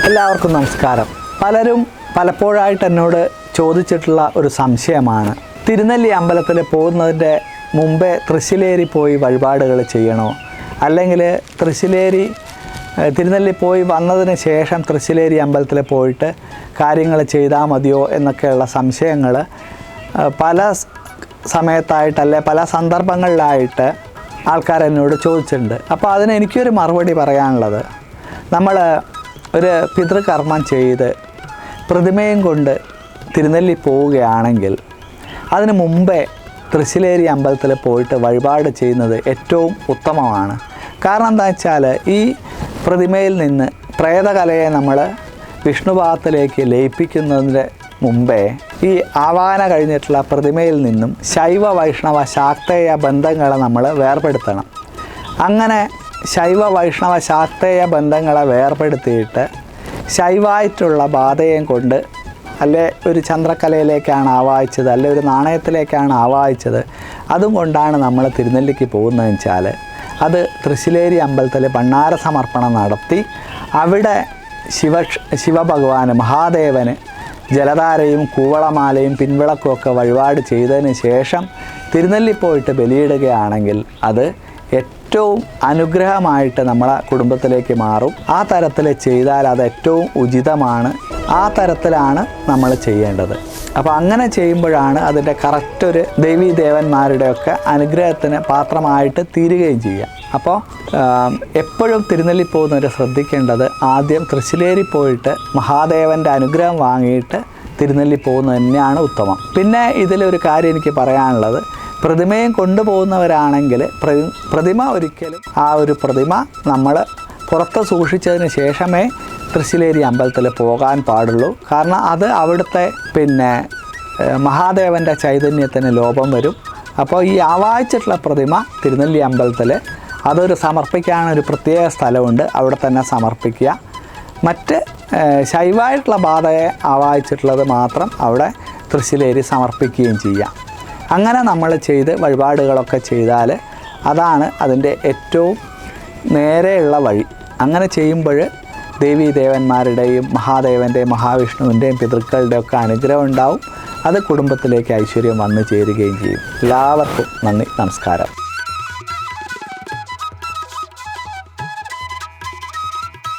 എല്ലാവർക്കും നമസ്കാരം. പലരും പലപ്പോഴായിട്ട് എന്നോട് ചോദിച്ചിട്ടുള്ള ഒരു സംശയമാണ്, തിരുനെല്ലി അമ്പലത്തിൽ പോകുന്നതിൻ്റെ മുമ്പേ തൃശ്ശിലേരി പോയി വഴിപാടുകൾ ചെയ്യണോ, അല്ലെങ്കിൽ തിരുനെല്ലി പോയി വന്നതിന് ശേഷം തൃശ്ശിലേരി അമ്പലത്തിൽ പോയിട്ട് കാര്യങ്ങൾ ചെയ്താൽ മതിയോ എന്നൊക്കെയുള്ള സംശയങ്ങൾ പല സമയത്തായിട്ടല്ലേ പല സന്ദർഭങ്ങളിലായിട്ട് ആൾക്കാരെന്നോട് ചോദിച്ചിട്ടുണ്ട്. അപ്പോൾ അതിന് എനിക്കൊരു മറുപടി പറയാനുള്ളത്, നമ്മൾ ഒരു പിതൃകർമ്മം ചെയ്ത് പ്രതിമയും കൊണ്ട് തിരുനെല്ലി പോവുകയാണെങ്കിൽ അതിന് മുമ്പേ തൃശ്ശിലേരി അമ്പലത്തിൽ പോയിട്ട് വഴിപാട് ചെയ്യുന്നത് ഏറ്റവും ഉത്തമമാണ്. കാരണം എന്താ വെച്ചാൽ, ഈ പ്രതിമയിൽ നിന്ന് പ്രേതകലയെ നമ്മൾ വിഷ്ണുപാദത്തിലേക്ക് ലയിപ്പിക്കുന്നതിൻ്റെ മുമ്പേ ഈ ആവാഹന കഴിഞ്ഞിട്ടുള്ള പ്രതിമയിൽ നിന്നും ശൈവ വൈഷ്ണവ ശാക്തേയ ബന്ധങ്ങളെ നമ്മൾ വേർപെടുത്തണം. അങ്ങനെ ശൈവ വൈഷ്ണവ ശാക്തേയ ബന്ധങ്ങളെ വേർപെടുത്തിയിട്ട് ശൈവായിട്ടുള്ള ബാധയും കൊണ്ട്, അല്ലെ ഒരു ചന്ദ്രക്കലയിലേക്കാണ് ആവാഹിച്ചത്, അല്ലെ ഒരു നാണയത്തിലേക്കാണ് ആവാഹിച്ചത്, അതും കൊണ്ടാണ് നമ്മൾ തിരുനെല്ലിക്ക് പോകുന്നതെന്ന് വെച്ചാൽ അത് തൃശ്ശിലേരി അമ്പലത്തിൽ ഭണ്ണാര സമർപ്പണം നടത്തി അവിടെ ശിവഭഗവാന് മഹാദേവന് ജലധാരയും കൂവളമാലയും പിൻവിളക്കും ഒക്കെ വഴിപാട് ചെയ്തതിന് ശേഷം തിരുനെല്ലി പോയിട്ട് ബലിയിടുകയാണെങ്കിൽ അത് ഏറ്റവും അനുഗ്രഹമായിട്ട് നമ്മളെ കുടുംബത്തിലേക്ക് മാറും. ആ തരത്തിൽ ചെയ്താൽ അത് ഏറ്റവും ഉചിതമാണ്. ആ തരത്തിലാണ് നമ്മൾ ചെയ്യേണ്ടത്. അപ്പോൾ അങ്ങനെ ചെയ്യുമ്പോഴാണ് അതിൻ്റെ കറക്റ്റ് ഒരു ദേവീ ദേവന്മാരുടെയൊക്കെ അനുഗ്രഹത്തിന് പാത്രമായിട്ട് തീരുകയും ചെയ്യുക. അപ്പോൾ എപ്പോഴും തിരുനെല്ലി പോകുന്നവർ ശ്രദ്ധിക്കേണ്ടത്, ആദ്യം തൃശ്ശിലേരി പോയിട്ട് മഹാദേവൻ്റെ അനുഗ്രഹം വാങ്ങിയിട്ട് തിരുനെല്ലി പോകുന്നത് തന്നെയാണ് ഉത്തമം. പിന്നെ ഇതിലൊരു കാര്യം എനിക്ക് പറയാനുള്ളത്, പ്രതിമയും കൊണ്ടുപോകുന്നവരാണെങ്കിൽ പ്രതിമ ഒരിക്കലും ആ ഒരു പ്രതിമ നമ്മൾ പുറത്ത് സൂക്ഷിച്ചതിന് ശേഷമേ തൃശ്ശിലേരി അമ്പലത്തിൽ പോകാൻ പാടുള്ളൂ. കാരണം അത് അവിടുത്തെ മഹാദേവൻ്റെ ചൈതന്യത്തിന് ലോപം വരും. അപ്പോൾ ഈ ആവാഹിച്ചിട്ടുള്ള പ്രതിമ തിരുനെല്ലി അമ്പലത്തിൽ അതൊരു സമർപ്പിക്കാനൊരു പ്രത്യേക സ്ഥലമുണ്ട്, അവിടെ തന്നെ സമർപ്പിക്കുക. മറ്റ് ശൈവായിട്ടുള്ള ബാധയെ ആവാഹിച്ചിട്ടുള്ളത് മാത്രം അവിടെ തൃശ്ശിലേരി സമർപ്പിക്കുകയും ചെയ്യാം. അങ്ങനെ നമ്മൾ ചെയ്ത് വഴിപാടുകളൊക്കെ ചെയ്താൽ അതാണ് അതിൻ്റെ ഏറ്റവും നേരെയുള്ള വഴി. അങ്ങനെ ചെയ്യുമ്പോൾ ദേവീ ദേവന്മാരുടെയും മഹാദേവൻ്റെയും മഹാവിഷ്ണുവിൻ്റെയും പിതൃക്കളുടെയും ഒക്കെ അനുഗ്രഹം ഉണ്ടാവും. അത് കുടുംബത്തിലേക്ക് ഐശ്വര്യം വന്നു ചേരുകയും ചെയ്യും. എല്ലാവർക്കും നന്ദി, നമസ്കാരം.